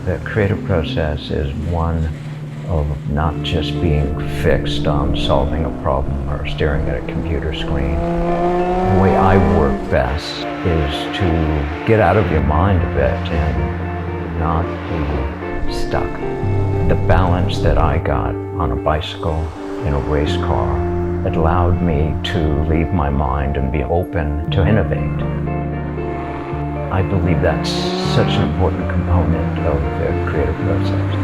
the creative process is one of not just being fixed on solving a problem or staring at a computer screen. The way I work best is to get out of your mind a bit and not be stuck. The balance that I got on a bicycle in a race car, it allowed me to leave my mind and be open to innovate. I believe that's such an important component of the creative process.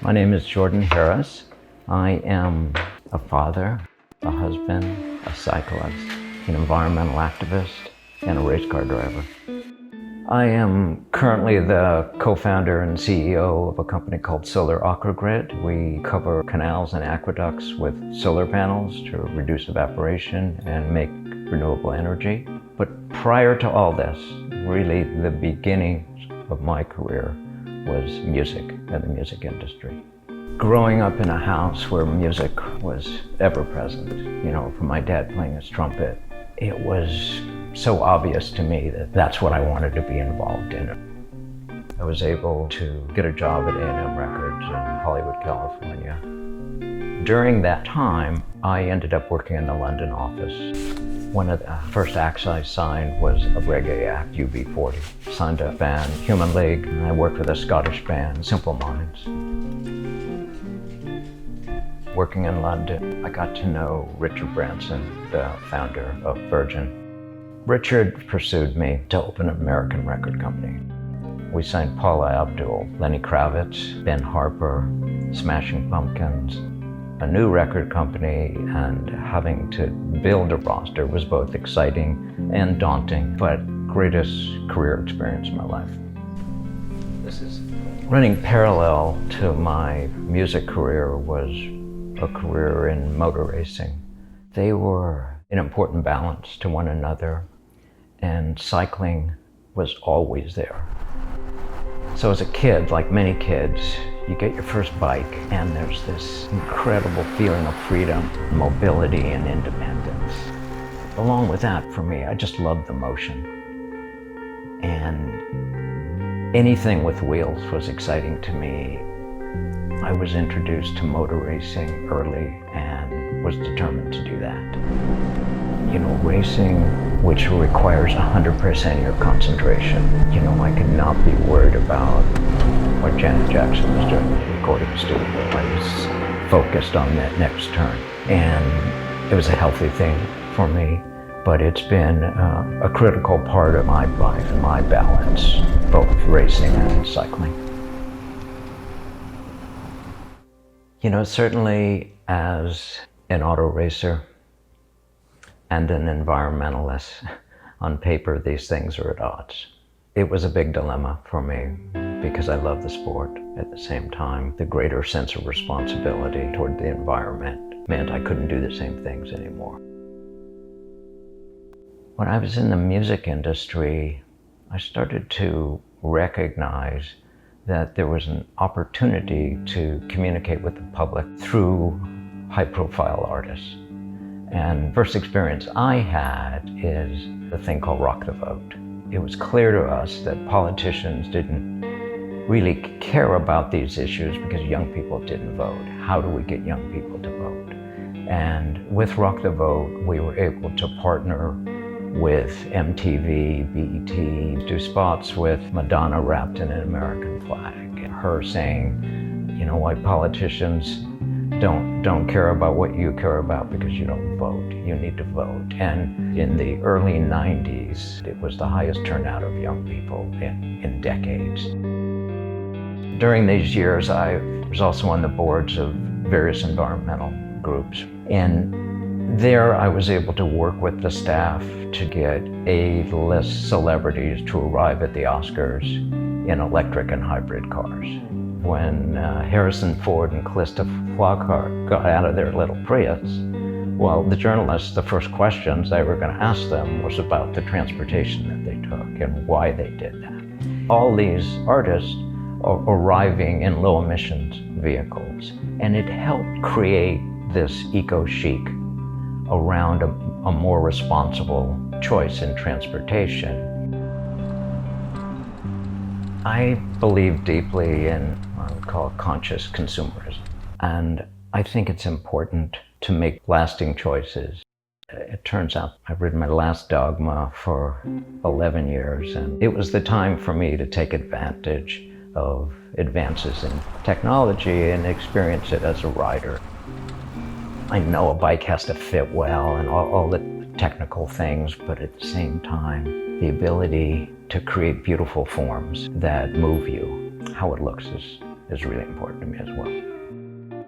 My name is Jordan Harris. I am a father, a husband, a cyclist, an environmental activist, and a race car driver. I am currently the co-founder and CEO of a company called Solar Aquagrid. We cover canals and aqueducts with solar panels to reduce evaporation and make renewable energy. But prior to all this, really the beginning of my career was music and the music industry. Growing up in a house where music was ever present, from my dad playing his trumpet, it was so obvious to me that that's what I wanted to be involved in. I was able to get a job at A&M Records in Hollywood, California. During that time, I ended up working in the London office. One of the first acts I signed was a reggae act, UB40. Signed a band, Human League, and I worked with a Scottish band, Simple Minds. Working in London, I got to know Richard Branson, the founder of Virgin. Richard pursued me to open an American record company. We signed Paula Abdul, Lenny Kravitz, Ben Harper, Smashing Pumpkins, a new record company, and having to build a roster was both exciting and daunting, but greatest career experience in my life. This is running parallel to my music career was a career in motor racing. They were an important balance to one another, and cycling was always there. So as a kid, like many kids, you get your first bike and there's this incredible feeling of freedom, mobility, and independence. Along with that, for me, I just loved the motion. And anything with wheels was exciting to me. I was introduced to motor racing early and was determined to do that. Racing, which requires 100% of your concentration. I could not be worried about what Janet Jackson was doing in the recording studio. I was focused on that next turn. And it was a healthy thing for me, but it's been a critical part of my life and my balance, both racing and cycling. Certainly as an auto racer and an environmentalist, on paper, these things are at odds. It was a big dilemma for me because I love the sport. At the same time, the greater sense of responsibility toward the environment meant I couldn't do the same things anymore. When I was in the music industry, I started to recognize that there was an opportunity to communicate with the public through high-profile artists. And first experience I had is the thing called Rock the Vote. It was clear to us that politicians didn't really care about these issues because young people didn't vote. How do we get young people to vote? And with Rock the Vote, we were able to partner with MTV, BET, do spots with Madonna wrapped in an American flag, and her saying, why politicians don't care about what you care about because you don't vote. You need to vote. And in the early 90s, it was the highest turnout of young people in decades. During these years, I was also on the boards of various environmental groups. And there I was able to work with the staff to get A-list celebrities to arrive at the Oscars in electric and hybrid cars. When Harrison Ford and Callista Flockhart got out of their little Prius, well, the journalists, the first questions they were going to ask them was about the transportation that they took and why they did that. All these artists are arriving in low emissions vehicles, and it helped create this eco-chic around a more responsible choice in transportation. I believe deeply in what I would call conscious consumerism, and I think it's important to make lasting choices. It turns out I've ridden my last dogma for 11 years, and it was the time for me to take advantage of advances in technology and experience it as a rider. I know a bike has to fit well and all the technical things, but at the same time, the ability to create beautiful forms that move you, how it looks is really important to me as well.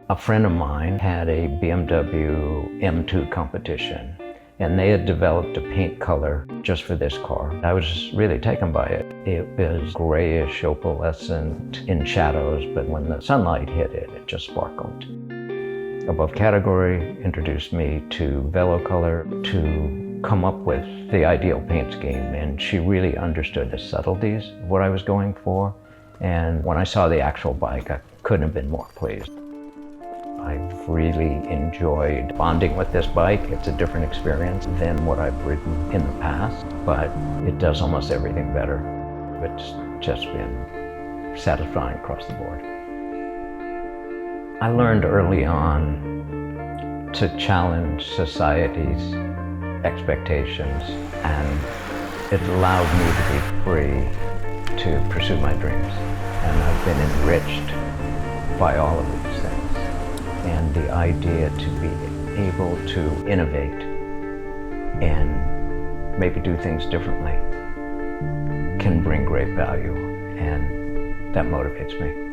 A friend of mine had a BMW M2 competition, and they had developed a paint color just for this car. I was really taken by it. It was grayish, opalescent in shadows, but when the sunlight hit it, it just sparkled. Above Category introduced me to Velocolor to come up with the ideal paint scheme, and she really understood the subtleties of what I was going for. And when I saw the actual bike, I couldn't have been more pleased. I've really enjoyed bonding with this bike. It's a different experience than what I've ridden in the past, but it does almost everything better. It's just been satisfying across the board. I learned early on to challenge society's expectations, and it allowed me to be free to pursue my dreams. And I've been enriched by all of these things. And the idea to be able to innovate and maybe do things differently can bring great value, and that motivates me.